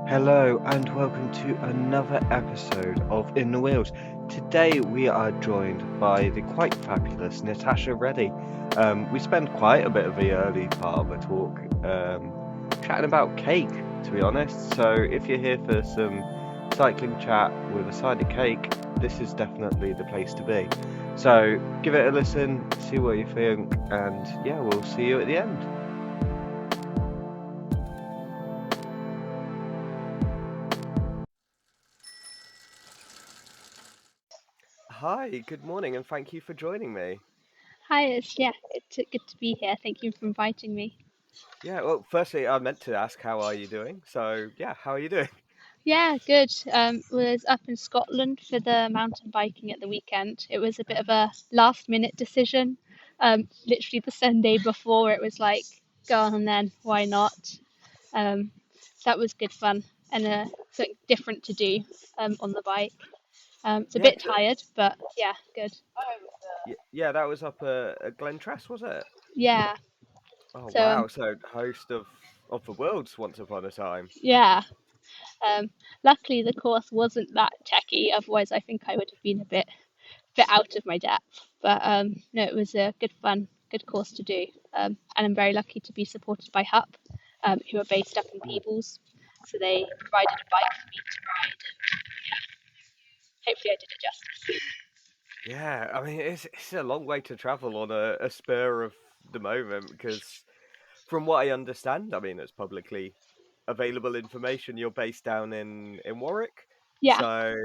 Hello and welcome to another episode of In the Wheels. Today we are joined by the quite fabulous Natasha Reddy. We spent quite a bit of the early part of the talk chatting about cake, to be honest. So if you're here for some cycling chat with a side of cake, this is definitely the place to be. So give it a listen, see what you think, and yeah, we'll see you at the end. Hi, good morning, and thank you for joining me. Hi, it's good to be here. Thank you for inviting me. Yeah, well, firstly, I meant to ask, how are you doing? So, yeah, how are you doing? Yeah, good. Was up in Scotland for the mountain biking at the weekend. It was a bit of a last minute decision. Literally the Sunday before, it was like, go on then, why not? Um, that was good fun and something different to do on the bike. It's a Yeah, bit tired, but yeah, good. yeah, that was up at Glentress, was it? Yeah. Oh, So wow. So, host of the Worlds once upon a time. yeah. Um, Luckily the course wasn't that techy. Otherwise, I think I would have been a bit out of my depth. But no, it was a good fun, good course to do. And I'm very lucky to be supported by HUP, who are based up in Peebles. So they provided a bike for me to ride. And yeah, hopefully I did it justice. Yeah, I mean, it's a long way to travel on a spur of the moment because, from what I understand, I mean, it's publicly available information. You're based down in Warwick, Yeah, so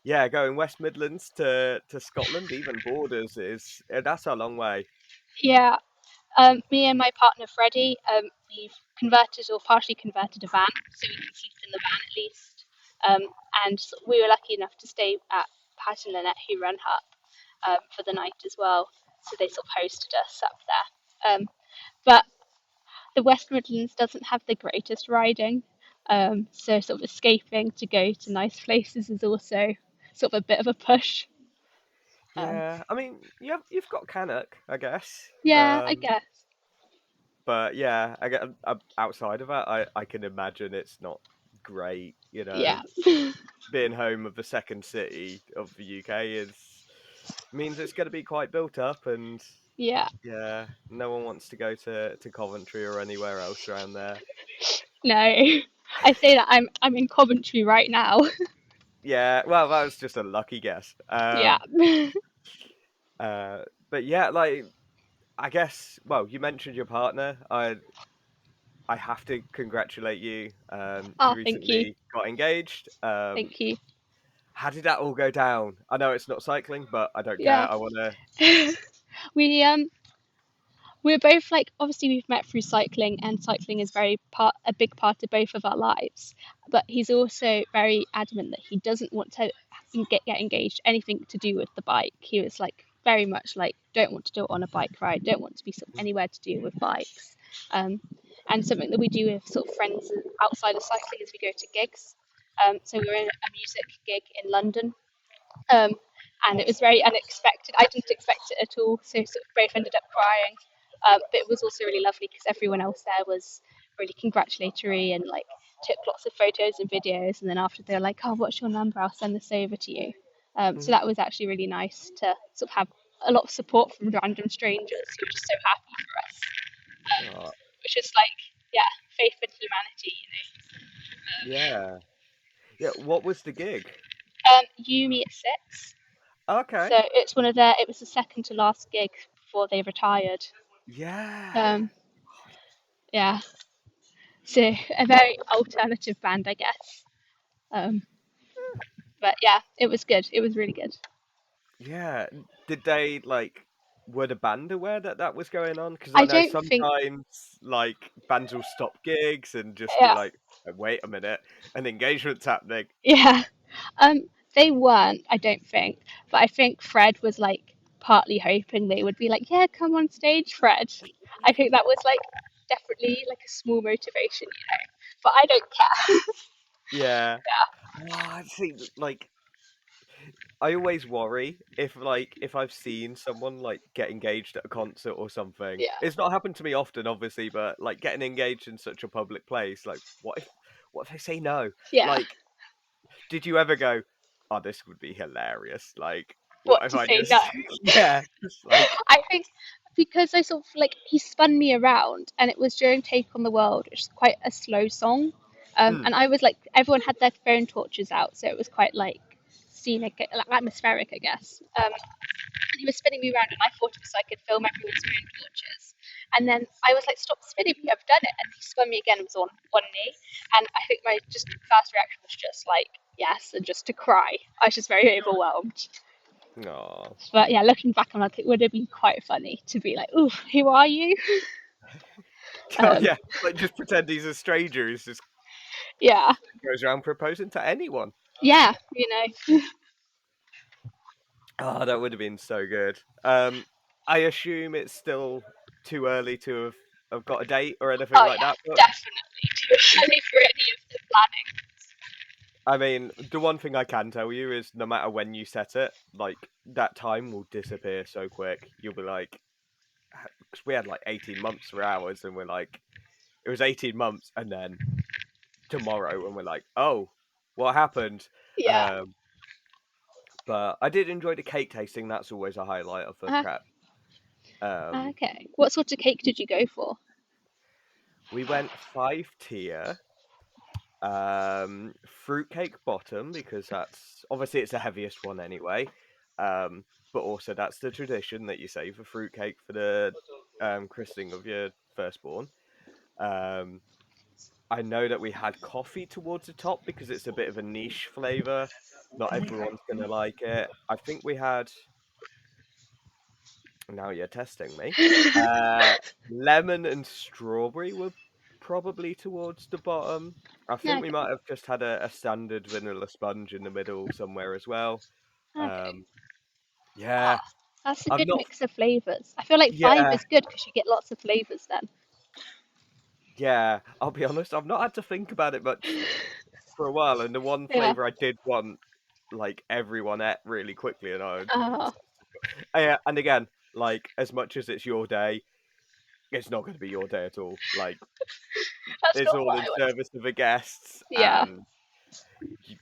yeah, going West Midlands to Scotland, even borders is that's a long way. yeah. Me and my partner Freddie, we've converted or partially converted a van, so we can sleep in the van at least. And we were lucky enough to stay at Pat and Lynette, who run HUP, for the night as well. So they sort of hosted us up there. But the West Midlands doesn't have the greatest riding, so sort of escaping to go to nice places is also sort of a bit of a push. Um, Yeah, I mean, you've got Cannock, I guess. yeah, I guess. But yeah, I get outside of that, I can imagine it's not great. Yeah, Being home of the second city of the UK is means it's going to be quite built up, and yeah. yeah, no one wants to go to Coventry or anywhere else around there. No, I say that I'm in Coventry right now. Yeah, well, that was just a lucky guess. Yeah. Uh, but yeah, like I guess. Well, you mentioned your partner. I have to congratulate you. You Oh, thank you. recently got engaged. Thank you. How did that all go down? I know it's not cycling, but I don't care. Yeah. I want to. We we're both like obviously we've met through cycling and cycling is very part a big part of both of our lives. But he's also very adamant that he doesn't want to get engaged anything to do with the bike. He was like very much like don't want to do it on a bike ride, don't want to be sort of anywhere to do with bikes. Um, and something that we do with sort of friends outside of cycling is we go to gigs. So we were in a music gig in London, um, and it was very unexpected. I didn't expect it at all, so sort of both ended up crying. But it was also really lovely because everyone else there was really congratulatory and like took lots of photos and videos. And then after they were like, "Oh, what's your number? I'll send this over to you." So Mhm. that was actually really nice to sort of have a lot of support from random strangers who were just so happy for us, Oh, which is like, yeah, faith in humanity, yeah, yeah. What was the gig? Yumi at six. Okay. So it's one of their. It was the second to last gig before they retired. Yeah. Um, yeah, so a very alternative band, I guess. Um, but yeah, it was good. It was really good. Yeah. Did they like? Were the band aware that that was going on? Because I I know don't think. sometimes like bands will stop gigs and just be Yeah, like, "Wait a minute, an engagement's happening." yeah. Um, they weren't. I don't think. But I think Fred was like partly hoping they would be like, "Yeah, come on stage, Fred." I think that was like definitely like a small motivation, you know. But I don't care. Yeah. Yeah, Oh, I see. Like, I always worry if if I've seen someone like get engaged at a concert or something. yeah, It's not happened to me often, obviously, but like getting engaged in such a public place, like what if they say no? Yeah. Like, did you ever go, "Oh, this would be hilarious"? Like, what What if to I say no? just yeah, just like I think because I sort of like he spun me around, and it was during Take on the World, which is quite a slow song. mm, And I was like, everyone had their phone torches out, so it was quite like scenic, like, atmospheric, I guess. He was spinning me around, and I thought it was so I could film everyone's phone torches. And then I was like, "Stop spinning me! I've done it!" And he spun me again. It was on one knee, and I think my just first reaction was just like, "Yes," and just to cry. I was just very overwhelmed. oh, But yeah, looking back on it, it would have been quite funny to be like, "Ooh, who are you?" oh Um, yeah, like just pretend he's a stranger who just yeah, goes around proposing to anyone. yeah, Oh, that would have been so good. I assume it's still too early to have got a date or anything Oh like that yeah, booked. definitely too early for any of the planning. I mean, the one thing I can tell you is no matter when you set it, like that time will disappear so quick. You'll be like, because we had like 18 months for ours, and we're like, it was 18 months, and then tomorrow, and we're like, oh, what happened? Yeah. Um, but I did enjoy the cake tasting. That's always a highlight of the Uh, prep. Um, okay. What sort of cake did you go for? we went 5 tier. Fruitcake bottom because that's obviously it's the heaviest one anyway. But also that's the tradition that you save a fruitcake for the christening of your firstborn. Um, I know that we had coffee towards the top because it's a bit of a niche flavor. Not everyone's gonna like it. I think we had. Now you're testing me. Uh, lemon and strawberry were probably towards the bottom. I think we Okay. might have just had a standard vanilla sponge in the middle somewhere as well. Okay. Um, yeah, Ah, that's a I'm good not. mix of flavors. I feel like five Yeah, is good because you get lots of flavors then. yeah. I'll be honest. I've not had to think about it much for a while, and the one Yeah. flavor I did want, like everyone ate really quickly, and I. Ah, Yeah, and again, like as much as it's your day, it's not going to be your day at all. Like that's it's not all what in I want. service of the guests, Yeah. and you,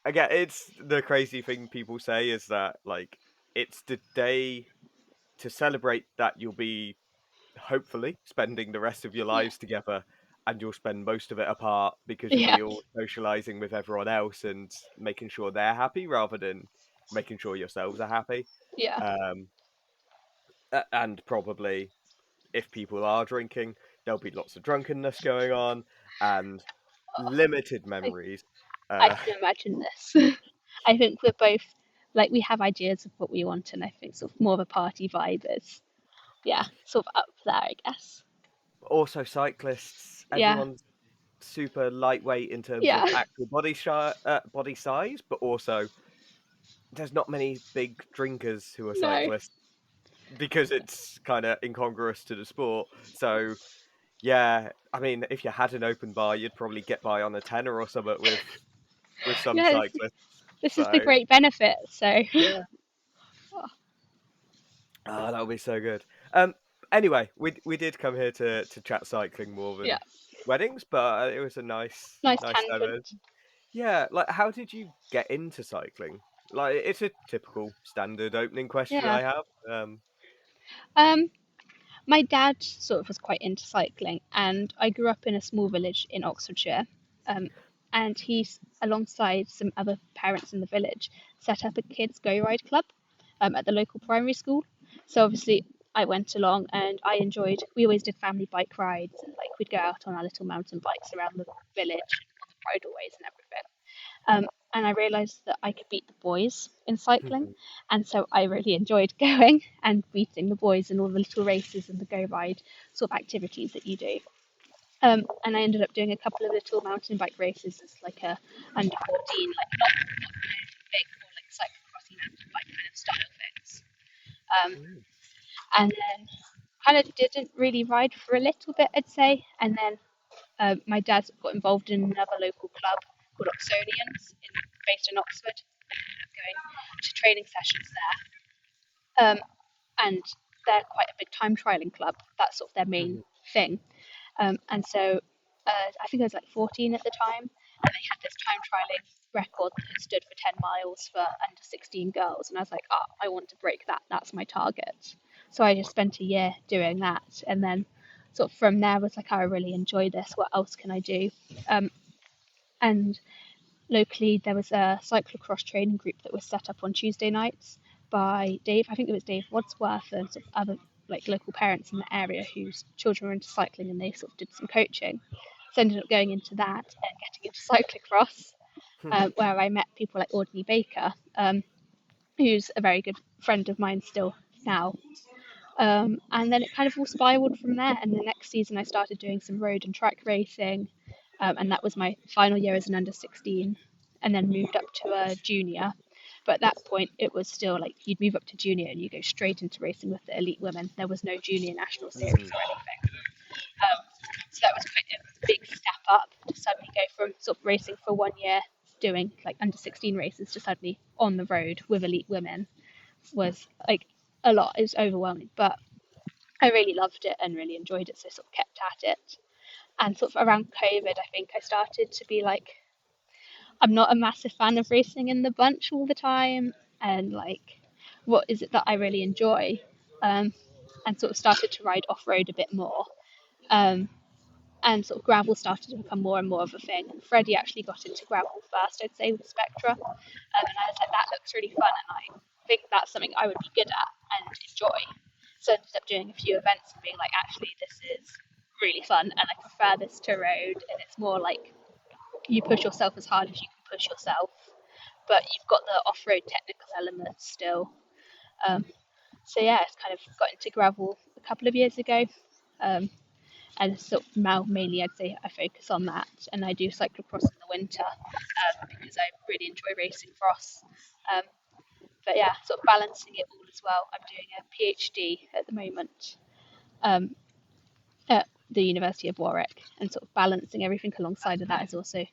again, it's the crazy thing people say is that like it's the day to celebrate that you'll be hopefully spending the rest of your Yeah. lives together, and you'll spend most of it apart because you'll Yeah. be all socializing with everyone else and making sure they're happy rather than making sure yourselves are happy. Yeah. Um, and probably if people are drinking, there'll be lots of drunkenness going on and limited I, memories. I Uh, can imagine this. I think we're both like we have ideas of what we want, and I think sort of more of a party vibe is yeah, sort of up there, I guess. also, cyclists, Yeah. everyone's super lightweight in terms Yeah. of actual body size, but also there's not many big drinkers who are No. cyclists because it's kind of incongruous to the sport. So yeah, I mean, if you had an open bar, you'd probably get by on a tenner or something with some Yeah. cyclists. This is the So great benefit. So yeah, oh, that would be so good. Um, anyway, we did come here to chat cycling more yeah, than weddings, but it was a nice nice tangent. diversion. Yeah, like how did you get into cycling? Like it's a typical standard opening question Yeah. I have. Um, Um, my dad sort of was quite into cycling, and I grew up in a small village in Oxfordshire. Um, and he's, alongside some other parents in the village, set up a kids' go ride club at the local primary school. So obviously, I went along and I enjoyed. We always did family bike rides, and like we'd go out on our little mountain bikes around the village on the bridleways and everything. And I realised that I could beat the boys in cycling, and so I really enjoyed going and beating the boys in all the little races and the go ride sort of activities that you do. And I ended up doing a couple of little mountain bike races as like a under 14, like not anything big, more like cyclocrossy mountain bike kind of style things. Um, mm, and then kind of didn't really ride for a little bit, I'd say. And then my dad got involved in another local club called Oxonians, based in Oxford, and ended up going to training sessions there. And they're quite a big time trialing club. That's sort of their main mm, thing. And so I think I was like 14 at the time, and they had this time trialing record that stood for 10 miles for under 16 girls, and I was like, oh, I want to break that. That's my target. So I just spent a year doing that, and then sort of from there was like, oh, I really enjoy this. What else can I do? And locally there was a cyclocross training group that was set up on Tuesday nights by Dave. I think it was Dave Wadsworth and sort of other like local parents in the area whose children were into cycling, and they sort of did some coaching. So I ended up going into that and getting into cyclocross, where I met people like Audney Baker, who's a very good friend of mine still now. And then it kind of all spiraled from there. And the next season, I started doing some road and track racing, and that was my final year as an under 16, and then moved up to a junior. But at that point, it was still like you'd move up to junior and you go straight into racing with the elite women. There was no junior national series Hmm. or anything. So that was quite a big step up to suddenly go from sort of racing for 1 year, doing like under 16 races, to suddenly on the road with elite women was like a lot. It was overwhelming, but I really loved it and really enjoyed it, so I sort of kept at it. And sort of around COVID, I think I started to be like, I'm not a massive fan of racing in the bunch all the time, and like, what is it that I really enjoy? Um, and sort of started to ride off road a bit more. Um, and sort of gravel started to become more and more of a thing. And Freddie actually got into gravel first, I'd say, with Spectra. And I was like, that looks really fun, and I think that's something I would be good at and enjoy. So I ended up doing a few events and being like, actually, this is really fun, and I prefer this to road, and it's more like you push yourself as hard as you can push yourself, but you've got the off-road technical elements still. Um, so yeah, it's kind of got into gravel a couple of years ago. Um, and sort of now mainly I'd say I focus on that, and I do cyclocross in the winter, because I really enjoy racing cross. Um, but yeah, sort of balancing it all as well. I'm doing a PhD at the moment, um, at the University of Warwick, and sort of balancing everything alongside of that has also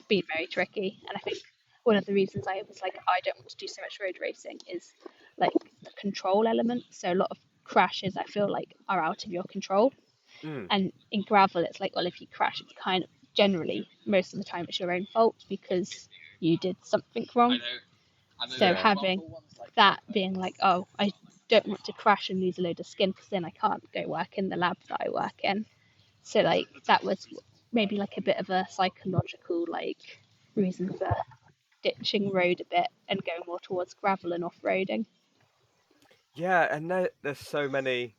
been very tricky. And I think one of the reasons I was like, I don't want to do so much road racing is like the control element. So a lot of crashes I feel like are out of your control. Mm. And in gravel, it's like, well, if you crash, it's kind of generally most of the time it's your own fault because you did something wrong. So Yeah. having that being like, oh, I don't want to crash and lose a load of skin because then I can't go work in the lab that I work in. So like that was maybe like a bit of a psychological like reason for ditching road a bit and going more towards gravel and off roading. Yeah, and there's so many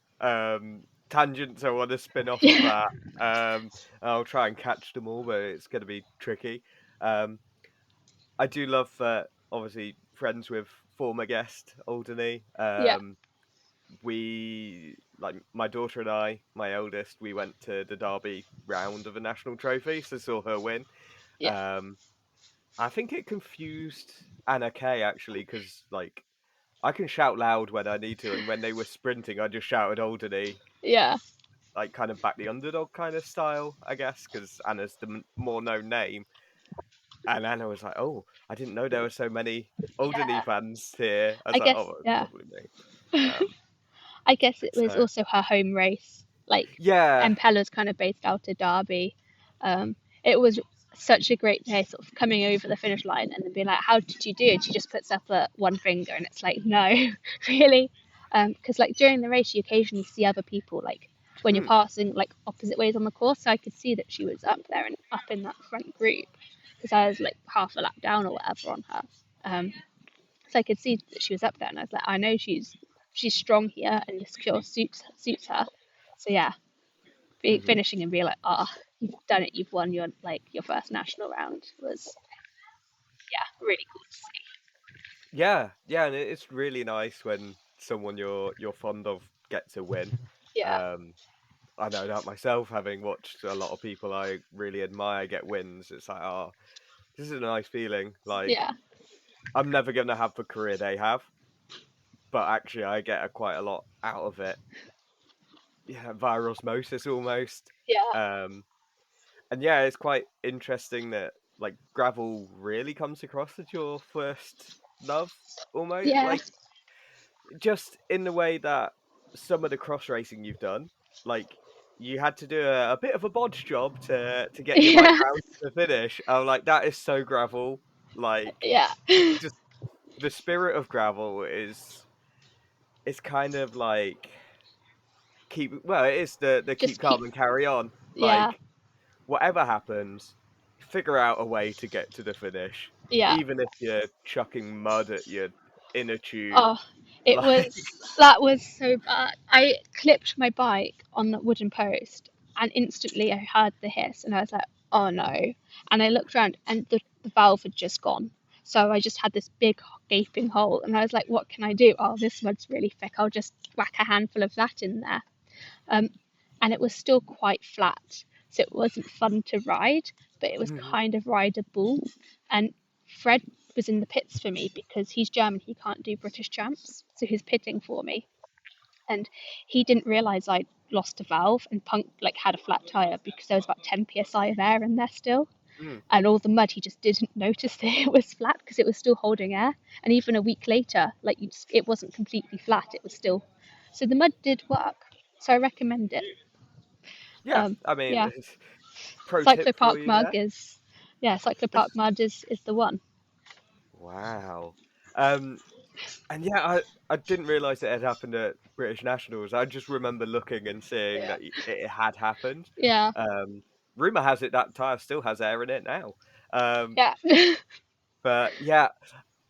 tangents I want to spin off of Yeah, that. I'll try and catch them all, but it's going to be tricky. Um, I do love obviously friends with former guest Alderney. yeah, We like my daughter and I, my eldest, we went to the Derby round of a national trophy, so saw her win. yeah, Um, I think it confused Anna Kay actually, because like I can shout loud when I need to, and when they were sprinting, I just shouted Alderney, yeah, like kind of back the underdog kind of style, I guess, because Anna's the more known name. And Anna was like, "Oh, I didn't know there were so many Alderney yeah. fans here." I was I like, guess "Oh, it's yeah. probably me." Um, I guess it was so also her home race. Like, yeah, and Pella's kind of based out of Derby. It was such a great day, sort of coming over the finish line and then being like, "How did you do?" And she just puts up a one finger, and it's like, "No, really," because like during the race, you occasionally see other people like when you're mm, passing like opposite ways on the course. So I could see that she was up there and up in that front group because I was like half a lap down or whatever on her. So I could see that she was up there, and I was like, I know she's strong here, and this course suits her. So yeah, mhm. finishing and being like, ah, oh, you've done it, you've won your like your first national round was yeah really cool to see. Yeah, yeah, and it's really nice when someone you're fond of gets a win. Yeah, Um, I know that myself, having watched a lot of people I really admire get wins. It's like, oh, this is a nice feeling. Like, yeah, I'm never gonna have the career they have, but actually, I get quite a lot out of it. Yeah, via osmosis almost. yeah, Um, and yeah, it's quite interesting that like gravel really comes across as your first love, almost yeah, like just in the way that some of the cross racing you've done, like. you had to do a bit of a bodge job to get your bike Yeah, round to the finish. I'm like, that is so gravel. Like, yeah, just the spirit of gravel is it's kind of like it is the keep just calm keep, and carry on. yeah, Like, whatever happens, figure out a way to get to the finish, yeah. even if you're chucking mud at your inner tube. Oh, it Like, was, that was so bad. I clipped my bike on the wooden post and instantly I heard the hiss and I was like, oh no. And I looked around and the valve had just gone. So I just had this big gaping hole and I was like, what can I do? Oh, this mud's really thick. I'll just whack a handful of that in there. Um, and it was still quite flat. So it wasn't fun to ride, but it was kind of rideable. And Fred was in the pits for me because he's German, he can't do British champs, so he's pitting for me. And he didn't realise I'd lost a valve and punk like had a flat tire because there was about 10 psi of air in there still. mm, And all the mud, he just didn't notice that it was flat because it was still holding air. And even a week later, like it wasn't completely flat; it was still. So the mud did work. So I recommend it. yeah, I mean, Yeah, pro tip for Cyclopark you mug there. is, yeah, Cyclopark mud is the one. Wow. Um, and yeah, I didn't realize it had happened at British Nationals. I just remember looking and seeing Yeah, that it had happened. yeah, Um, rumor has it that tire still has air in it now. Um, yeah, but yeah,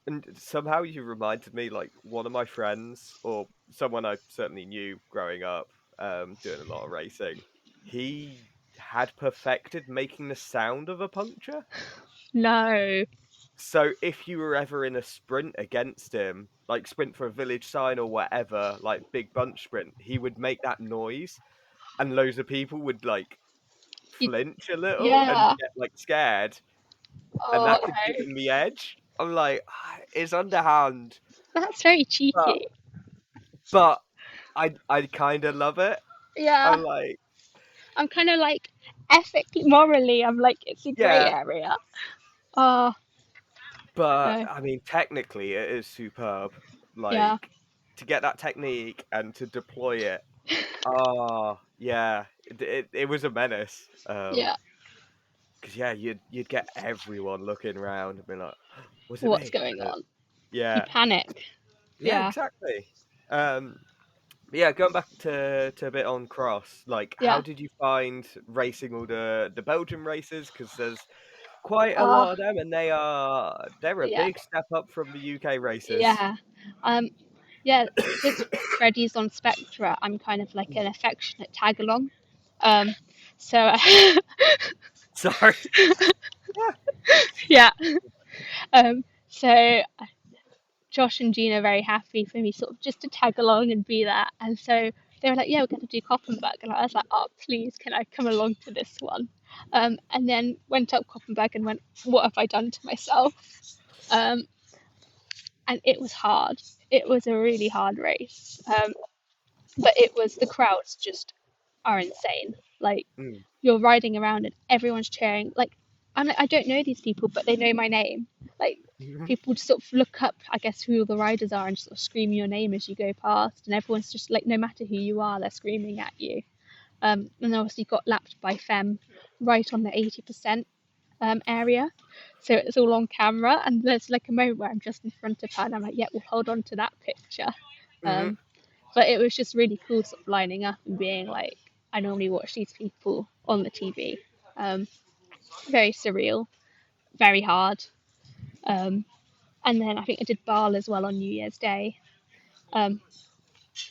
and somehow you reminded me, like, one of my friends, or someone I certainly knew growing up, doing a lot of racing, he had perfected making the sound of a puncture. no, So if you were ever in a sprint against him, like sprint for a village sign or whatever, like big bunch sprint, he would make that noise, and loads of people would like you, flinch a little and yeah. get like scared, and Oh that could give no, him the edge. I'm like, "Ah, it's underhand, that's very but cheeky. but I kind of love it. Yeah, I'm like, I'm kind of like ethically, morally, I'm like it's a grey yeah, area. Oh but no, I mean, technically, it is superb. yeah, Like, to get that technique and to deploy it. Oh, yeah. It was a menace. yeah. Because yeah, you'd get everyone looking around and be like, "Was it What's me?" going on? You Yeah, panic. yeah, Yeah, exactly. But yeah, going back to a bit on cross, like, how yeah. did you find racing all the Belgian races? Because there's quite a Oh lot of them, and they're a yeah, big step up from the UK races. yeah. Um, yeah. Because Freddie's on Spectra, I'm kind of like an affectionate tag along. Um, so Sorry. yeah. So Josh and Gina are very happy for me sort of just to tag along and be there. And so they were like, yeah, we're going to do Koppenberg. And I was like, oh, please, can I come along to this one? And then went up Koppenberg and went, what have I done to myself? Um, and it was hard. It was a really hard race. But it was, the crowds just are insane. Like, Mm. you're riding around and everyone's cheering. Like, I don't know these people, but they know my name. Like, people just sort of look up, I guess, who all the riders are and just sort of scream your name as you go past. And everyone's just like, no matter who you are, they're screaming at you. And obviously got lapped by Fem right on the 80% area. So it's all on camera. And there's like a moment where I'm just in front of her and I'm like, yeah, we'll hold on to that picture. Hmm. Um, but it was just really cool sort of lining up and being like, I normally watch these people on the TV. Um, very surreal, very hard. Um, and then I think I did Bale as well on New Year's Day. Um,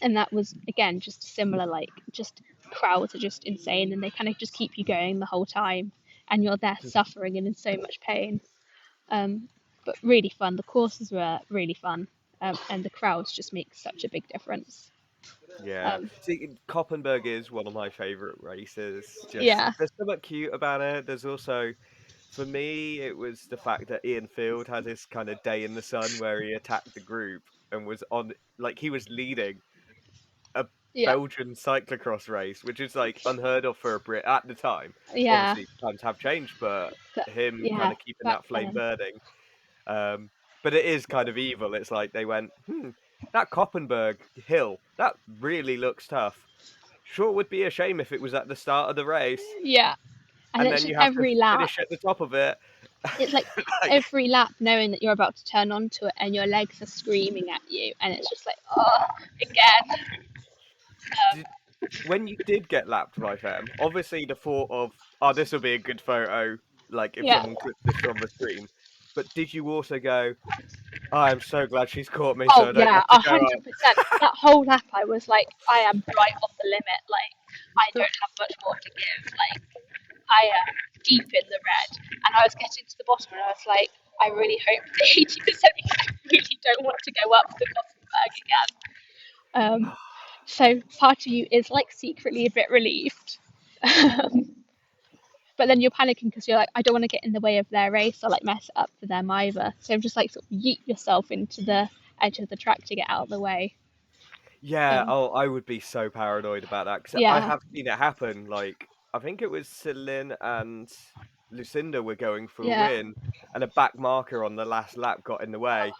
and that was again just similar, like just crowds are just insane and they kind of just keep you going the whole time and you're there suffering and in so much pain. Um, but really fun. The courses were really fun. And the crowds just make such a big difference. Yeah. Um, See, Koppenberg is one of my favorite races. Just yeah, there's something cute about it. There's also, for me, it was the fact that Ian Field had this kind of day in the sun where he attacked the group and was on, like, he was leading a yeah, Belgian cyclocross race, which is like unheard of for a Brit at the time. yeah, Obviously, times have changed, but but him kind yeah, of keeping back that flame then, burning. But it is kind of evil. It's like they went, that Koppenberg hill, that really looks tough. sure would be a shame if it was at the start of the race Yeah, and and it's then just you have to every lap. finish at the top of it. It's like Like, every lap knowing that you're about to turn onto it and your legs are screaming at you, and it's just like, oh, again. did, when you did get lapped by them, obviously the thought of, oh, this will be a good photo, like if Yeah. someone clips this from the screen. But did you also go, oh, I'm so glad she's caught me Oh so I don't yeah, have to a go hundred percent. That whole lap, I was like, I am right on the limit. Like, I up? don't have much more to give. Like, I am deep in the red, and I was getting to the bottom, and I was like, I really hope the 80% I really don't want to go up the Gothenburg again. So part of you is like secretly a bit relieved. But then you're panicking because you're like, I don't want to get in the way of their race or like mess it up for them either. So just like sort of yeet yourself into the edge of the track to get out of the way. Yeah, Um, oh, I would be so paranoid about that because I yeah, have seen it happen. Like, I think it was Celine and Lucinda were going for a yeah, win, and a back marker on the last lap got in the way,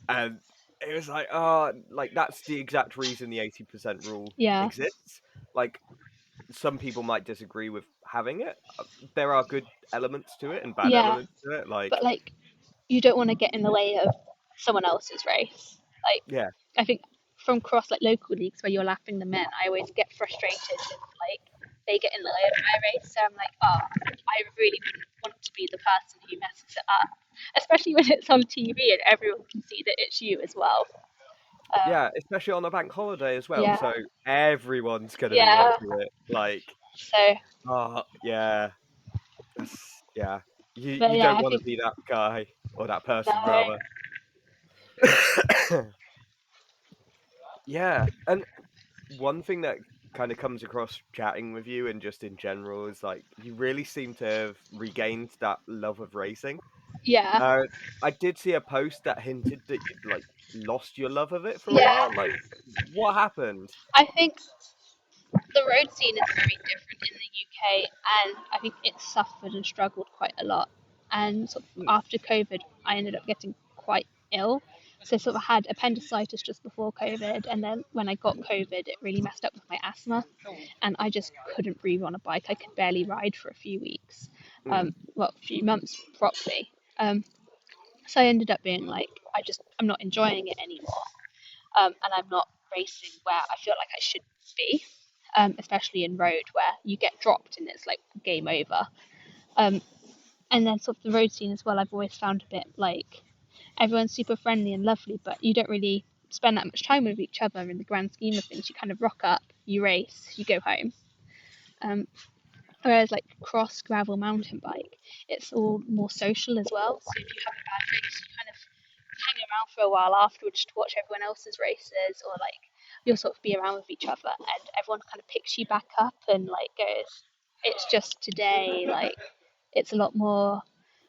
and it was like, oh, like that's the exact reason the 80% rule yeah, exists. Like, some people might disagree with having it. There are good elements to it and bad yeah. elements to it. But Like, like, you don't want to get in the way of someone else's race. Like, yeah, I think from cross like local leagues where you're lapping the men, I always get frustrated if like they get in the way of my race. So I'm like, oh, I really wouldn't want to be the person who messes it up, especially when it's on TV and everyone can see that it's you as well. yeah, Um, especially on a bank holiday as well. yeah, So everyone's gonna be yeah. watching it. Like, So, oh yeah. Yeah. but You yeah, don't I want to think be that guy or that person no, rather. Yeah. And one thing that kind of comes across chatting with you and just in general is like you really seem to have regained that love of racing. yeah, Uh I did see a post that hinted that you'd like lost your love of it for a yeah. while. Like what happened? I think the road scene is very different in the UK, and I think it suffered and struggled quite a lot. And sort of Mm, after COVID, I ended up getting quite ill. So sort of had appendicitis just before COVID, and then when I got COVID, it really messed up with my asthma, and I just couldn't breathe on a bike. I could barely ride for a few weeks, mm. well, a few months properly. So I ended up being like, I'm not enjoying it anymore, and I'm not racing where I feel like I should be, especially in road where you get dropped and it's like game over. Um, and then sort of the road scene as well, I've always found a bit like everyone's super friendly and lovely, but you don't really spend that much time with each other in the grand scheme of things. You kind of rock up, you race, you go home. Um, Whereas like cross gravel mountain bike, it's all more social as well. So if you have a bad race, you kind of hang around for a while afterwards to watch everyone else's races, or like you'll sort of be around with each other, and everyone kind of picks you back up and like goes, "It's just today." Like it's a lot more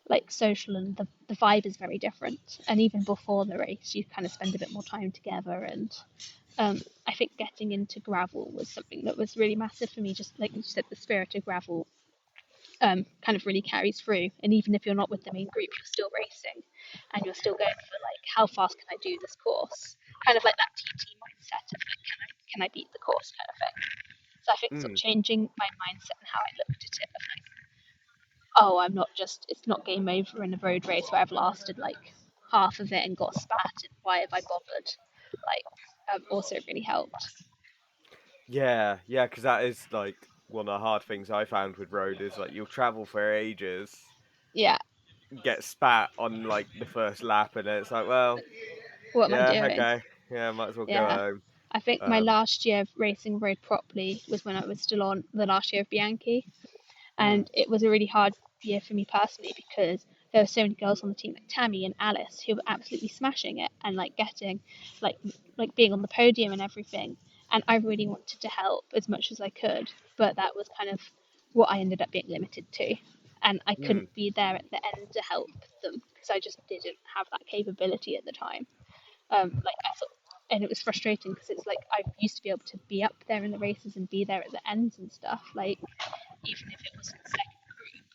like social, and the vibe is very different. And even before the race, you kind of spend a bit more time together. And I think getting into gravel was something that was really massive for me. Just like you said, the spirit of gravel kind of really carries through. And even if you're not with the main group, you're still racing and you're still going for like, how fast can I do this course? Kind of like that TT mindset of like, can I beat the course kind of thing. So I think sort of Mm. changing my mindset and how I looked at it of like, oh, I'm not just, it's not game over in a road race where I've lasted like half of it and got spat and why have I bothered? Like, also really helped. Yeah, yeah, because that is like one of the hard things I found with road is like you'll travel for ages, Yeah, get spat on like the first lap, and then it's like, well, what am I yeah, doing? okay, yeah, might as well go Yeah. home. I think my Um, last year of racing road properly was when I was still on the last year of Bianchi. mm, And it was a really hard year for me personally because there were so many girls on the team like Tammy and Alice who were absolutely smashing it and like getting like being on the podium and everything. And I really wanted to help as much as I could, but that was kind of what I ended up being limited to. And I mm, couldn't be there at the end to help them because I just didn't have that capability at the time. Like I thought, and it was frustrating because it's like I used to be able to be up there in the races and be there at the ends and stuff. Like even if it was in second group,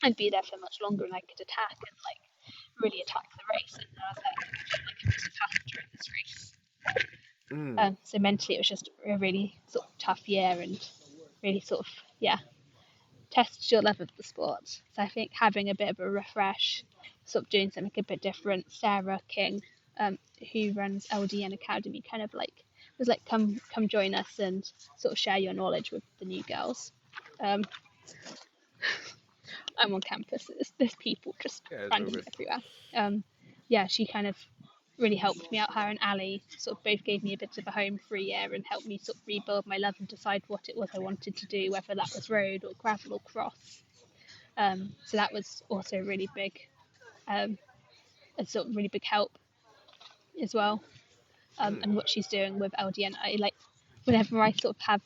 I'd be there for much longer and I could attack and like really attack the race. And I was like, I feel like I'm just a passenger in this race. Mm, So mentally, it was just a really sort of tough year and really sort of, yeah, tests your love of the sport. So I think having a bit of a refresh, sort of doing something a bit different. Sarah King, who runs LDN Academy, kind of like was like, come join us and sort of share your knowledge with the new girls. Um, I'm on campus. There's people just yeah, it's all randomly good. everywhere. Um, yeah, she kind of really helped me out. Her and Ali sort of both gave me a bit of a home for a year and helped me sort of rebuild my love and decide what it was I wanted to do, whether that was road or gravel or cross. So that was also really big, um, a sort of really big help as well. Mm, And what she's doing with LDN, I like whenever I sort of have,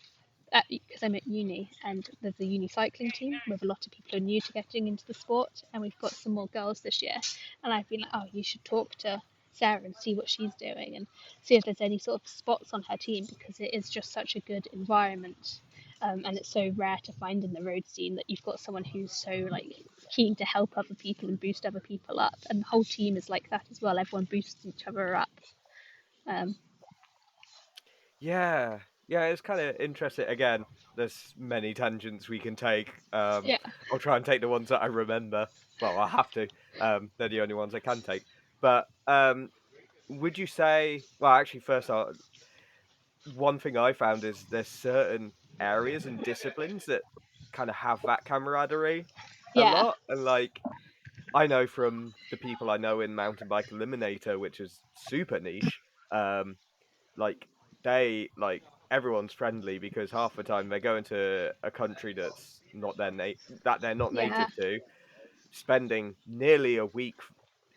because I'm at uni and there's a uni cycling team with a lot of people who are new to getting into the sport, and we've got some more girls this year, and I've been like, oh, you should talk to Sarah and see what she's doing and see if there's any sort of spots on her team because it is just such a good environment. And it's so rare to find in the road scene that you've got someone who's so like keen to help other people and boost other people up, and the whole team is like that as well. Everyone boosts each other up. Um, yeah, yeah, it's kind of interesting. Again, there's many tangents we can take. yeah, I'll try and take the ones that I remember. Well, I have to. They're the only ones I can take. But would you say? Well, actually, first, one thing I found is there's certain areas and disciplines that kind of have that camaraderie a yeah, lot, and like I know from the people I know in Mountain Bike Eliminator, which is super niche. Um, like they like everyone's friendly because half the time they're going to a country that's not that they're not yeah, native to, spending nearly a week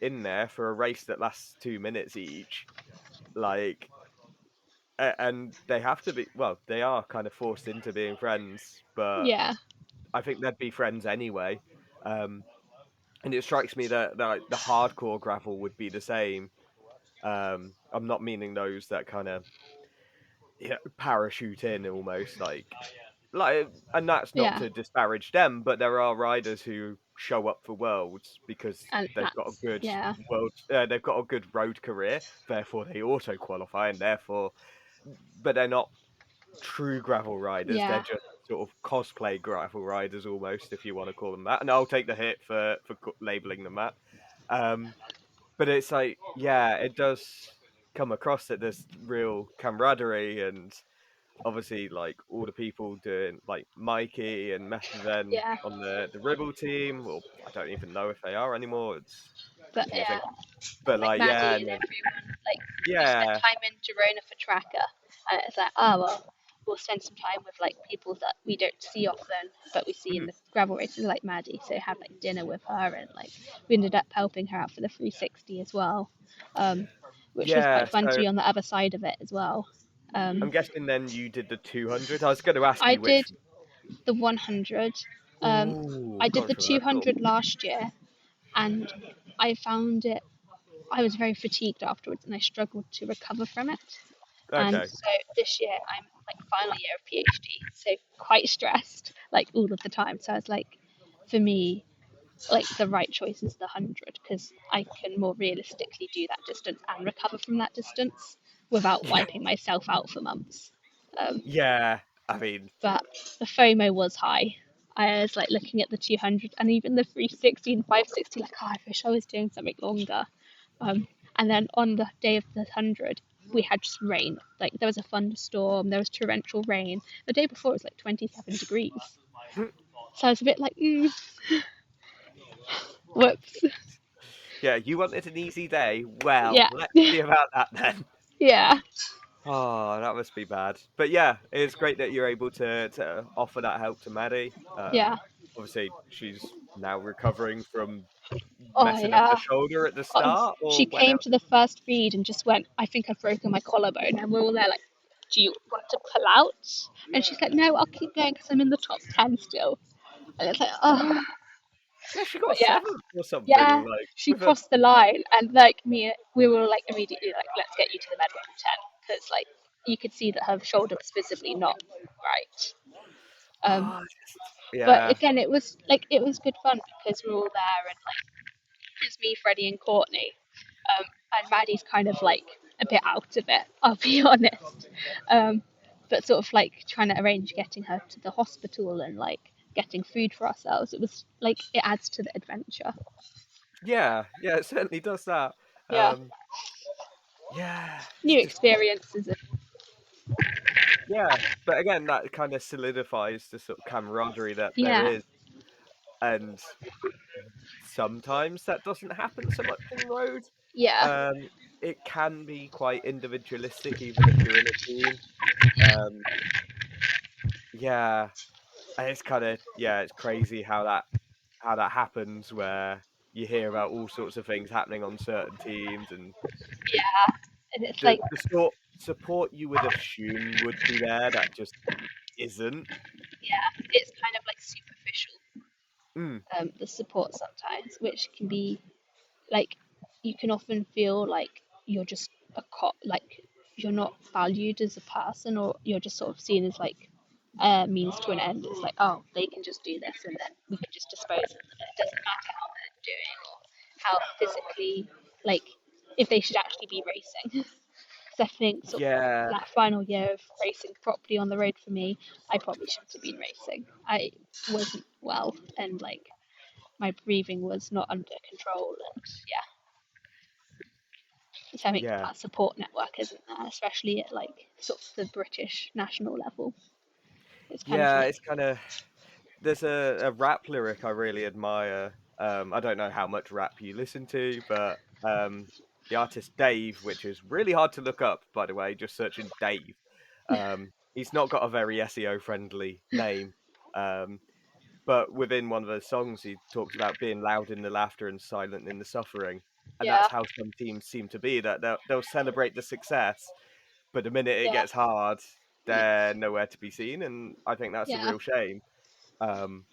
in there for a race that lasts 2 minutes each. Like, and they have to be well, they are kind of forced into being friends, but yeah, I think they'd be friends anyway. Um, and it strikes me that like, the hardcore gravel would be the same. I'm not meaning those that kind of parachute in almost like, and that's not yeah. to disparage them, but there are riders who show up for worlds because And they've got a that's, good yeah, they've got a good road career, therefore they auto qualify, and therefore, but they're not true gravel riders. They're yeah, just sort of cosplay gravel riders, almost, if you want to call them that. And I'll take the hit for labeling them that. Um, but it's like, yeah, it does come across that there's real camaraderie, and obviously, like all the people doing like Mikey and Methven yeah. on the Ribble team. Well, I don't even know if they are anymore. It's But confusing. yeah, But like like, yeah, Maddie and and then everyone, like we spent yeah, time in Girona for Tracker, and it's like, oh well, we'll spend some time with like people that we don't see often, but we see in mhm, the gravel races, like Maddie. So have like dinner with her, and like we ended up helping her out for the 360 as well, um, which was yeah. quite fun to So be on the other side of it as well. I'm Um, guessing then you did the 200. I was going to ask I you which. did the 100. Um, Ooh, I did the controversial. 200 last year, and I found it I was very fatigued afterwards and I struggled to recover from it. And Okay. so this year I'm like final year of PhD, so quite stressed like all of the time. So I was like, for me, like the right choice is the 100 because I can more realistically do that distance and recover from that distance without Yeah. wiping myself out for months. Um, Yeah. I mean, but the FOMO was high. I was like looking at the 200 and even the 360 and 560, like, oh, I wish I was doing something longer. Um, and then on the day of the 100, we had just rain. Like, there was a thunderstorm, there was torrential rain. The day before, it was like 27 degrees. So I was a bit like, whoops. yeah, you wanted an easy day. Well, Yeah, let's see about that then. yeah, Oh, that must be bad. But yeah, it's great that you're able to offer that help to Maddie. yeah. Obviously, she's now recovering from Oh, messing up the yeah. shoulder at the Oh, start, she or came whenever. to the first feed and just went, I think I've broken my collarbone. And we're all there like, do you want to pull out? And she's like, no, I'll keep going because I'm in the top 10 still. And it's like, oh, Yeah, she got but yeah, seventh or something, yeah, like she with a. crossed the line. And like me, we were like immediately like, let's get you to the medical tent because like you could see that her shoulder was visibly not right. Um, Oh, just but yeah. again, it was like, it was good fun because we were all there and like, it's me, Freddie, and Courtney. Um, and Maddie's kind of like a bit out of it, I'll be honest. Um, but sort of like trying to arrange getting her to the hospital and like getting food for ourselves, it was like it adds to the adventure. Yeah, yeah, it certainly does that. Yeah, Um, yeah, it's new just experiences. And, yeah, but again, that kind of solidifies the sort of camaraderie that there yeah, is, and sometimes that doesn't happen so much in road. yeah, Um, it can be quite individualistic, even if you're in a team. Um, yeah, and it's kind of yeah, it's crazy how that happens where you hear about all sorts of things happening on certain teams and yeah. And it's like, the sort support you would assume would be there that just isn't. yeah, it's kind of like superficial, Mm, the support sometimes, which can be like you can often feel like you're just like you're not valued as a person, or you're just sort of seen as like a means to an end. It's like, oh, they can just do this and then we can just dispose of them. It doesn't matter how they're doing or how physically, like, if they should actually be racing. Because I think sort of yeah, that final year of racing properly on the road for me, I probably shouldn't have been racing. I wasn't well, and like my breathing was not under control, and yeah, so I think yeah, that support network isn't there, especially at like sort of the British national level. It's kind of yeah. like, It's kind of there's a rap lyric I really admire. I don't know how much rap you listen to, but the artist Dave, which is really hard to look up, by the way, just searching Dave. He's not got a very SEO friendly name. Um, but within one of those songs, he talks about being loud in the laughter and silent in the suffering, and that's yeah, how some teams seem to be. That they'll celebrate the success, but the minute it yeah, gets hard, yeah, they're nowhere to be seen, and I think that's a yeah, real shame. Um,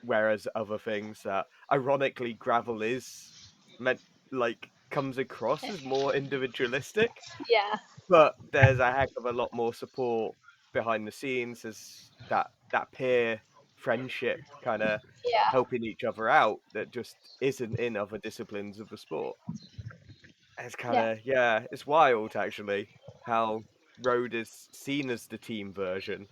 whereas other things that, ironically, gravel is meant like comes across as more individualistic, yeah, but there's a heck of a lot more support behind the scenes as that peer friendship kind of yeah, helping each other out that just isn't in other disciplines of the sport. It's kind yeah. of yeah, it's wild actually how road is seen as the team version.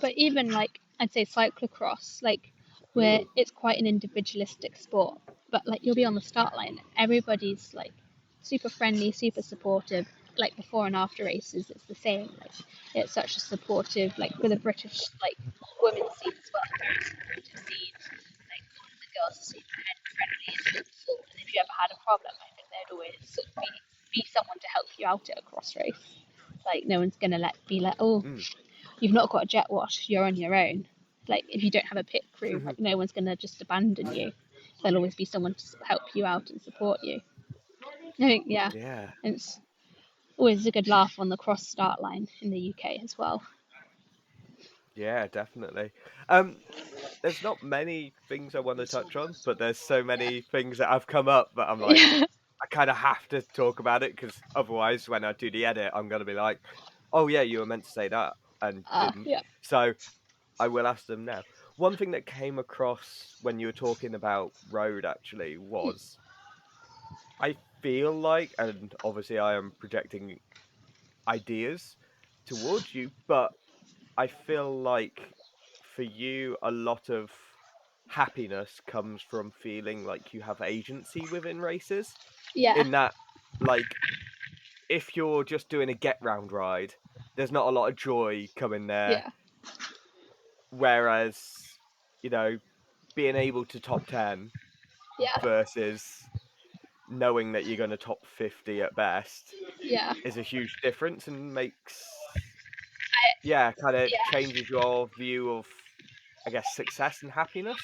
But even like I'd say cyclocross, like where it's quite an individualistic sport, but like you'll be on the start line, everybody's like super friendly, super supportive. Like before and after races, it's the same. Like it's such a supportive, like with a British like women's scene as well, very supportive scene. Like all of the girls are super friendly and helpful, and if you ever had a problem, I think they'd always sort of be someone to help you out at a cross race. Like no one's gonna be like, oh, Mm. you've not got a jet wash, you're on your own. Like if you don't have a pit crew, like no one's gonna just abandon you. There'll always be someone to help you out and support you. I think yeah, Yeah, it's always a good laugh on the cross start line in the UK as well. yeah, definitely. Um, there's not many things I want to touch on, but there's so many things that have come up that I'm like, Yeah. I kind of have to talk about it because otherwise, when I do the edit, I'm gonna be like, "Oh yeah, you were meant to say that and didn't." Yeah. So I will ask them now. One thing that came across when you were talking about road actually was I feel like, and obviously I am projecting ideas towards you, but I feel like for you, a lot of happiness comes from feeling like you have agency within races. Yeah. In that, like, if you're just doing a get round ride, there's not a lot of joy coming there. Yeah. Whereas, you know, being able to top 10 Yeah. versus knowing that you're going to top 50 at best Yeah. is a huge difference and makes, I, yeah, kind of yeah. changes your view of, I guess, success and happiness.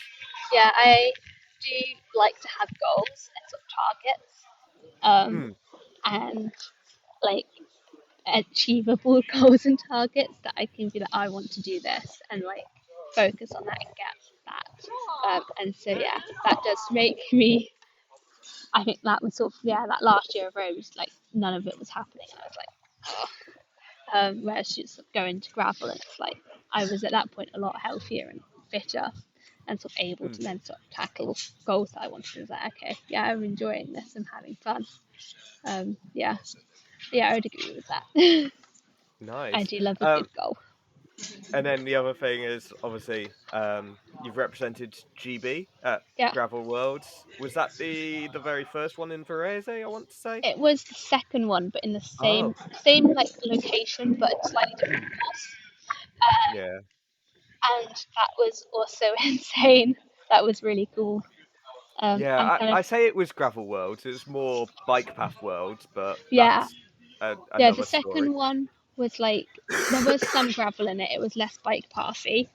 Yeah. I do like to have goals and sort of targets. Mm, And like achievable goals and targets that I can be like, I want to do this and like focus on that and get that. And so yeah, that does make me. I think that was sort of yeah, that last year of Rose, like none of it was happening. I was like, whereas she's going to gravel, and it's like I was at that point a lot healthier and fitter, and sort of able mm. to then sort of tackle goals that I wanted. I was like, okay, yeah, I'm enjoying this. I'm having fun. Yeah, Yeah, I would agree with that. I Nice. do love a Um, good goal. and then the other thing is obviously you've represented GB at Yeah. Gravel Worlds. Was that the very first one in Varese, I want to say? It was the second one, but in the Oh, same like location, but slightly different mm, course. yeah. And that was also insane. That was really cool. Yeah, And kind of I say it was Gravel Worlds. It was more Bike Path Worlds, but yeah, that's yeah. The another story. second one was like there was some gravel in it. It was less bike pathy.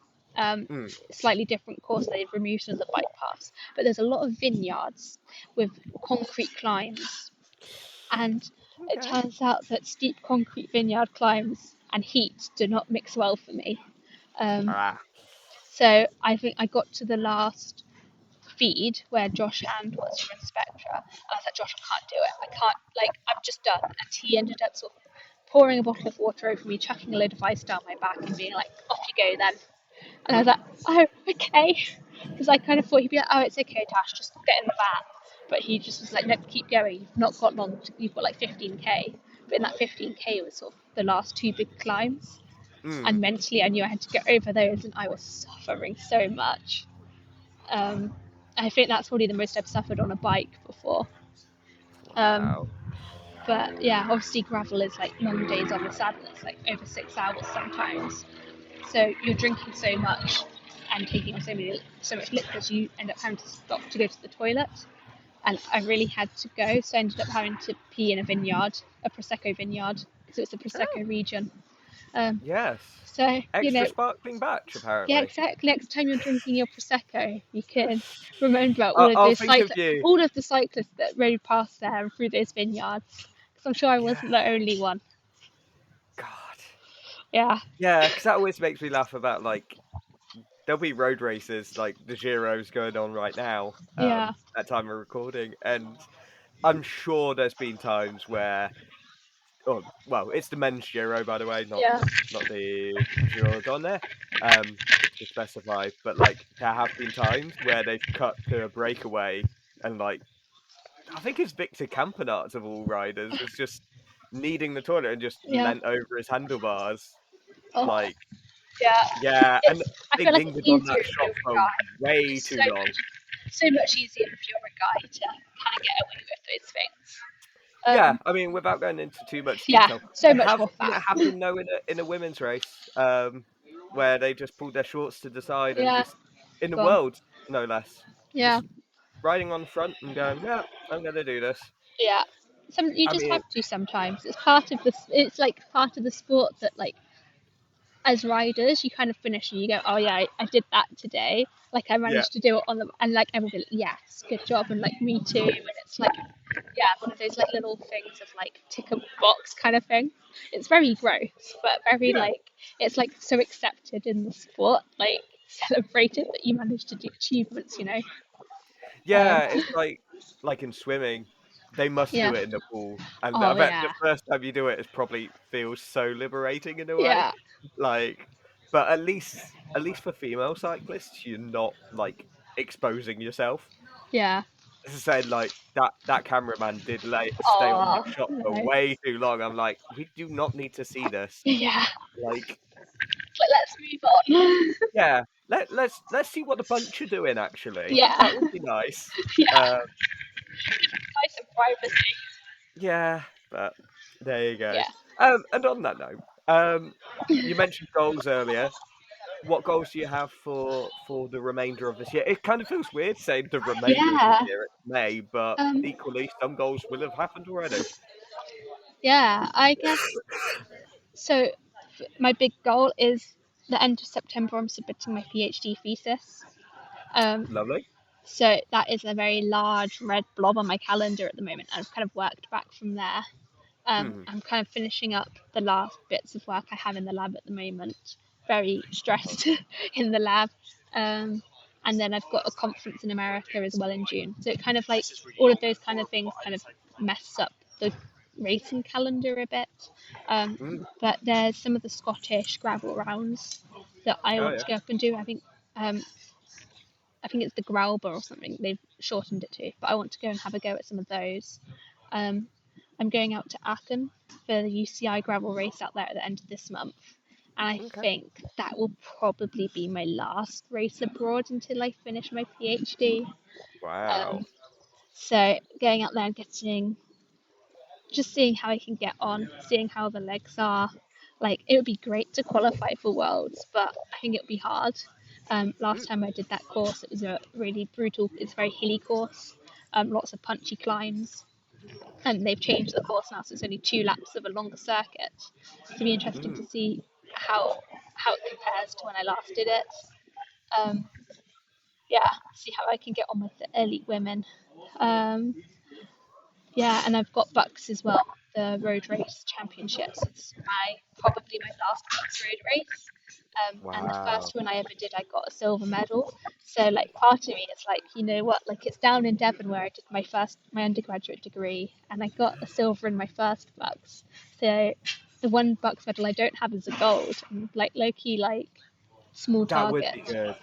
Mm, Slightly different course. They've removed some of the bike paths, but there's a lot of vineyards with concrete climbs. And it okay. turns out that steep concrete vineyard climbs and heat do not mix well for me. Um, Ah. so I think I got to the last feed where Josh and was from Spectra. I was like, Josh, I can't do it. I can't, like, I'm just done. And he ended up sort of pouring a bottle of water over me, chucking a load of ice down my back, and being like, off you go then. And I was like, oh, okay. Because I kind of thought he'd be like, oh, it's okay, Tash, just get in the van. But he just was like, no, keep going. You've not got long. You've got like 15k. But in that 15k was sort of the last two big climbs. And Mm, mentally, I knew I had to get over those, and I was suffering so much. Um, I think that's probably the most I've suffered on a bike before. Um, wow. but yeah, obviously gravel is like long days on the saddle. It's like over 6 hours sometimes. So you're drinking so much and taking on so much liquids, you end up having to stop to go to the toilet. And I really had to go, so I ended up having to pee in a vineyard, a prosecco vineyard, because it was the Oh, prosecco region. Um, yes. so Extra sparkling batch, yeah, apparently. exactly. Next time you're drinking your prosecco, you can remember I'll think of you. all of the cyclists that rode past there and through those vineyards. Because I'm sure I Yeah. wasn't the only one. God. Yeah, Yeah, because that always makes me laugh about like there'll be road races like the Giro's going on right now, yeah, at time of recording, and I'm sure there's been times where oh well, it's the men's Giro by the way, yeah, not the Giro Donne, just to specify, but like there have been times where they've cut to a breakaway and like I think it's Victor Campenaerts of all riders was just needing the toilet and just yeah. leant over his handlebars, Oh, like yeah. yeah, and I they feel like it's lingered on easier that if shot you're a for guy. way It's too long. so much easier if you're a guy to kind of get away with those things. Yeah, Um, I mean, without going into too much yeah, detail, so I much have more seen fat. it happen though in a women's race, where they just pulled their shorts to the side and Yeah, just in the gone. world, no less, Yeah, just riding on the front and going, yeah, I'm gonna do this. yeah. You I just mean, have to sometimes. It's part of the. It's like part of the sport that like as riders, you kind of finish and you go, oh yeah, I did that today. Like I yeah, managed to do it on the, and like everybody, like, yes, good job, and like me too. And it's like, yeah, one of those like little things of like tick a box kind of thing. It's very gross, but very yeah, like it's like so accepted in the sport, like celebrated that you managed to do achievements, you know. Um, yeah. It's like in swimming, they must yeah. do it in the pool, and I Oh bet the yeah. first time you do it, it probably feels so liberating in a way. Yeah. Like, but at least for female cyclists, you're not like exposing yourself. Yeah. As I said, like that cameraman did stay on that Oh shot for no. way too long. I'm like, we do not need to see this. Yeah. Like, But let's move on. yeah, let's see what the bunch are doing. Actually, Yeah. that would be nice. Yeah. Uh, Nice and privacy. yeah, but there you go. Yeah. And on that note, you mentioned goals earlier. What goals do you have for the remainder of this year? It kind of feels weird saying the remainder of this Yeah. year. It's May, but Um, equally, some goals will have happened already. yeah, I guess so. My big goal is the end of September. I'm submitting my PhD thesis. Um, Lovely. so that is a very large red blob on my calendar at the moment. I've kind of worked back from there. Mhm. I'm kind of finishing up the last bits of work I have in the lab at the moment. Very stressed in the lab. Um, and then I've got a conference in America as well in June. So it kind of like all of those kind of things kind of mess up the racing calendar a bit. Mm. But there's some of the Scottish gravel rounds that I Oh want yeah. to go up and do. Um, I think it's the Grauber or something. They've shortened it to, but I want to go and have a go at some of those. Um, I'm going out to Aachen for the UCI gravel race out there at the end of this month. And I Okay. think that will probably be my last race abroad until I finish my PhD. Wow. Um, so going out there and just seeing how I can get on, seeing how the legs are. Like it would be great to qualify for Worlds, but I think it would be hard. Last Mm, time I did that course, it was a really brutal. It's a very hilly course, lots of punchy climbs, and they've changed the course now, so it's only 2 laps of a longer circuit. So it'll be interesting mm. to see how it compares to when I last did it. Um, yeah, see how I can get on with the elite women. Um, Yeah, and I've got Bucks as well, the road race championships. It's probably my last Bucks road race. And the Wow. first one I ever did, I got a silver medal. So like part of me is like, you know what, like it's down in Devon where I did my undergraduate degree, and I got a silver in my first Bucks. So the one Bucks medal I don't have is a gold, and like low key like small That would target. be good.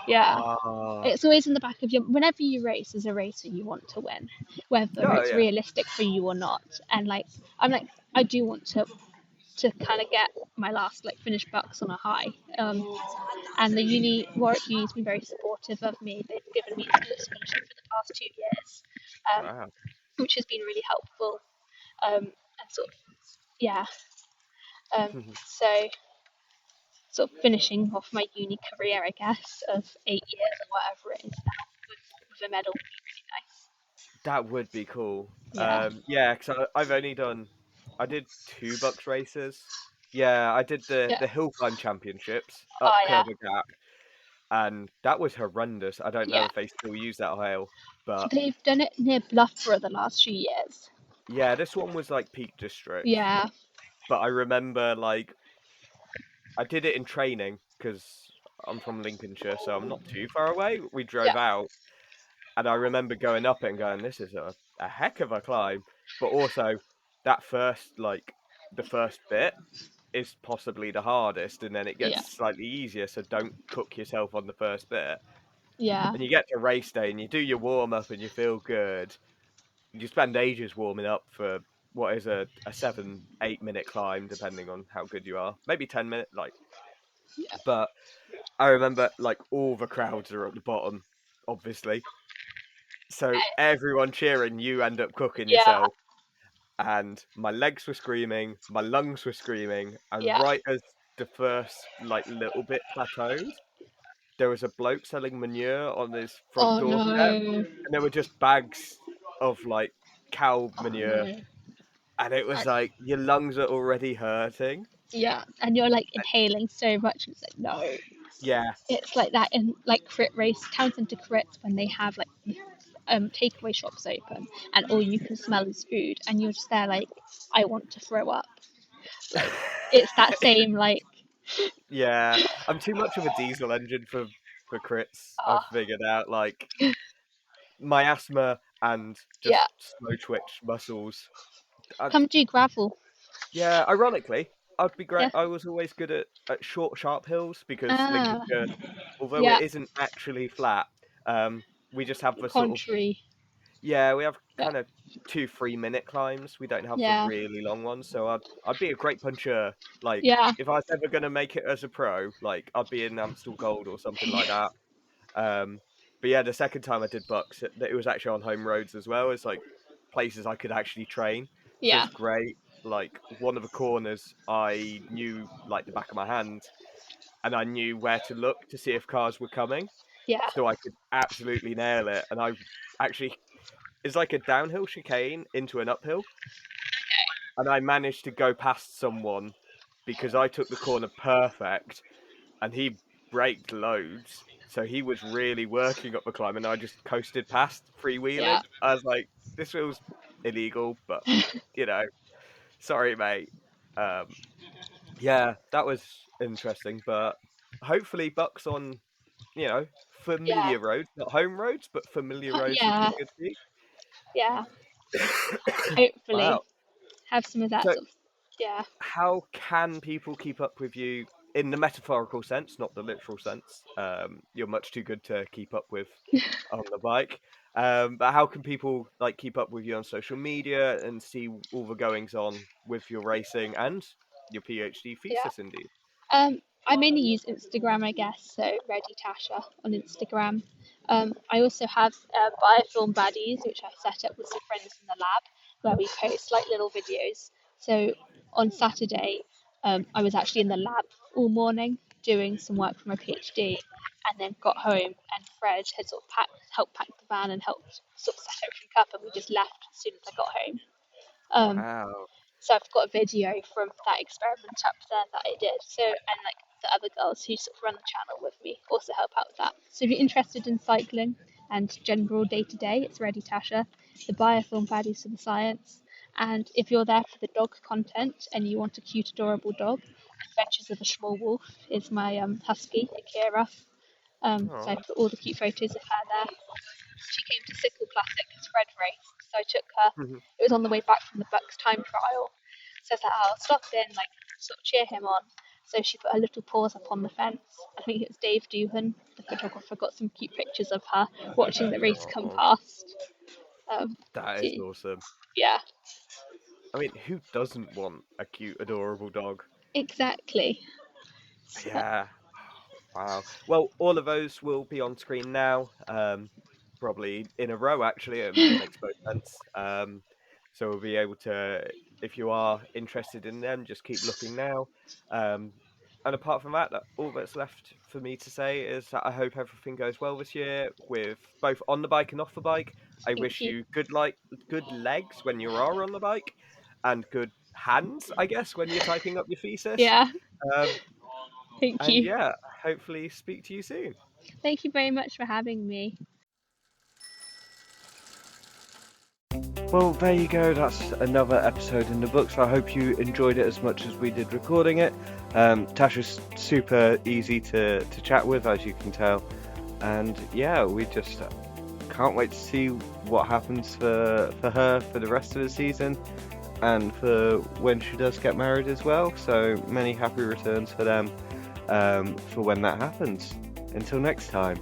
Yeah, Ah. it's always in the back of your whenever you race as a racer you want to win, whether Oh it's yeah. realistic for you or not. And like I'm like I do want to kind of get my last like finished bucks on a high. And the Warwick Uni's been very supportive of me. They've given me a scholarship for the past 2 years, um, Wow. which has been really helpful. And sort of yeah. Um, so sort of finishing off my uni career, I guess, of 8 years or whatever it is now with a medal would be really nice. That would be cool. Yeah. Yeah, because I've only done, I did two Bucks races. Yeah, I did Yeah. the hill climb championships up Oh yeah. Curva Gap, and that was horrendous. I don't know Yeah. if they still use that hill, but They've done it near Loughborough the last few years. yeah, this one was like Peak District. Yeah. But I remember like I did it in training because I'm from Lincolnshire, so I'm not too far away. We Yeah. drove out, and I remember going up it and going, "This is a heck of a climb." But also, that first the first bit is possibly the hardest, and then it gets Yeah. slightly easier. So don't cook yourself on the first bit. Yeah. And you get to race day, and you do your warm up, and you feel good. You spend ages warming up for what is a 7-8 minute climb, depending on how good you are. Maybe 10 minute, but I remember like all the crowds are at the bottom, obviously. So everyone cheering, you end up cooking Yeah. yourself. And my legs were screaming, my lungs were screaming, and Yeah. right as the first like little bit plateaued, there was a bloke selling manure on his front Oh doorstep, no. and there were just bags of like cow Oh manure, no. and it was And, like your lungs are already hurting. yeah. And you're like inhaling so much. It's like no. Yeah, It's like that in like crit race, town centre crits when they have like takeaway shops open and all you can smell is food and you're just there like I want to throw up. Like it's that same like yeah. I'm too much of a diesel engine for crits. I've uh, figured out like my asthma and just yeah. slow twitch muscles. I, Come do gravel. yeah, ironically, I'd be great. Yeah. I was always good at short, sharp hills because Ah. Lincolnshire, although it Yeah. isn't actually flat, we just have the sort of Contrary. yeah, we have Yeah. kind of 2-3 minute climbs. We don't have the Yeah. really long ones, so I'd be a great puncher. Like Yeah. if I was ever gonna make it as a pro, like I'd be in Amstel Gold or something like that. Um, but yeah, the second time I did Bucks, it was actually on home roads as well. It's like places I could actually train, so Yeah. it's great. Like one of the corners, I knew like the back of my hand, and I knew where to look to see if cars were coming, Yeah. so I could absolutely nail it. And I actually, it's like a downhill chicane into an uphill, and I managed to go past someone because I took the corner perfect, and he braked loads. So he was really working up the climb, and I just coasted past, Yeah. freewheeling. I was like, "This feels illegal, but you know, sorry, mate." Um, yeah, that was interesting, but hopefully, Bucks on Yeah. familiar roads, not home roads, but familiar roads would Yeah. be good for you. Yeah. Hopefully Wow. have some of that So, sort of yeah. how can people keep up with you in the metaphorical sense, not the literal sense? You're much too good to keep up with on the bike. But how can people like keep up with you on social media and see all the goings on with your racing and your PhD Yeah. thesis, indeed? I mainly use Instagram, I guess, so Ready Tasha on Instagram. I also have biofilm baddies, which I set up with some friends in the lab, where we post like little videos. So on Saturday, I was actually in the lab all morning doing some work for my PhD, and then got home, and Fred had sort of helped pack the van and helped sort of set everything up, and we just left as soon as I got home. Um, Wow. so I've got a video from that experiment up there that I did. So and like the other girls who sort of run the channel with me also help out with that. So if you're interested in cycling and general day to day, it's Ready Tasha, the biofilm baddies for the science. And if you're there for the dog content and you want a cute, adorable dog, Adventures of a Small Wolf is my husky, Akira. So I Oh. put all the cute photos of her there. She came to Sickle Classic because Fred raced, so I took her. It was on the way back from the Bucks time trial, so I was like, oh, I'll stop in, like, sort of cheer him on. So she put her little paws up on the fence. I think it was Dave Doohan, the photographer, got some cute pictures of her watching the race come Oh, past. Um, that so, is awesome. yeah, I mean, who doesn't want a cute, adorable dog? exactly. So, Yeah. Wow. Well, all of those will be on screen now, probably in a row, actually. It makes both sense. So we'll be able to, if you are interested in them, just keep looking now. Um, and apart from that, all that's left for me to say is that I hope everything goes well this year with both on the bike and off the bike. I thank wish you. you good legs when you are on the bike, and good hands, I guess, when you're typing up your thesis. Yeah, Um, thank and you. yeah, hopefully speak to you soon. Thank you very much for having me. Well, there you go. That's another episode in the books. I hope you enjoyed it as much as we did recording it. Tasha's super easy to chat with, as you can tell. And yeah, we just can't wait to see what happens for her for the rest of the season and for when she does get married as well. So many happy returns for them for when that happens. Until next time.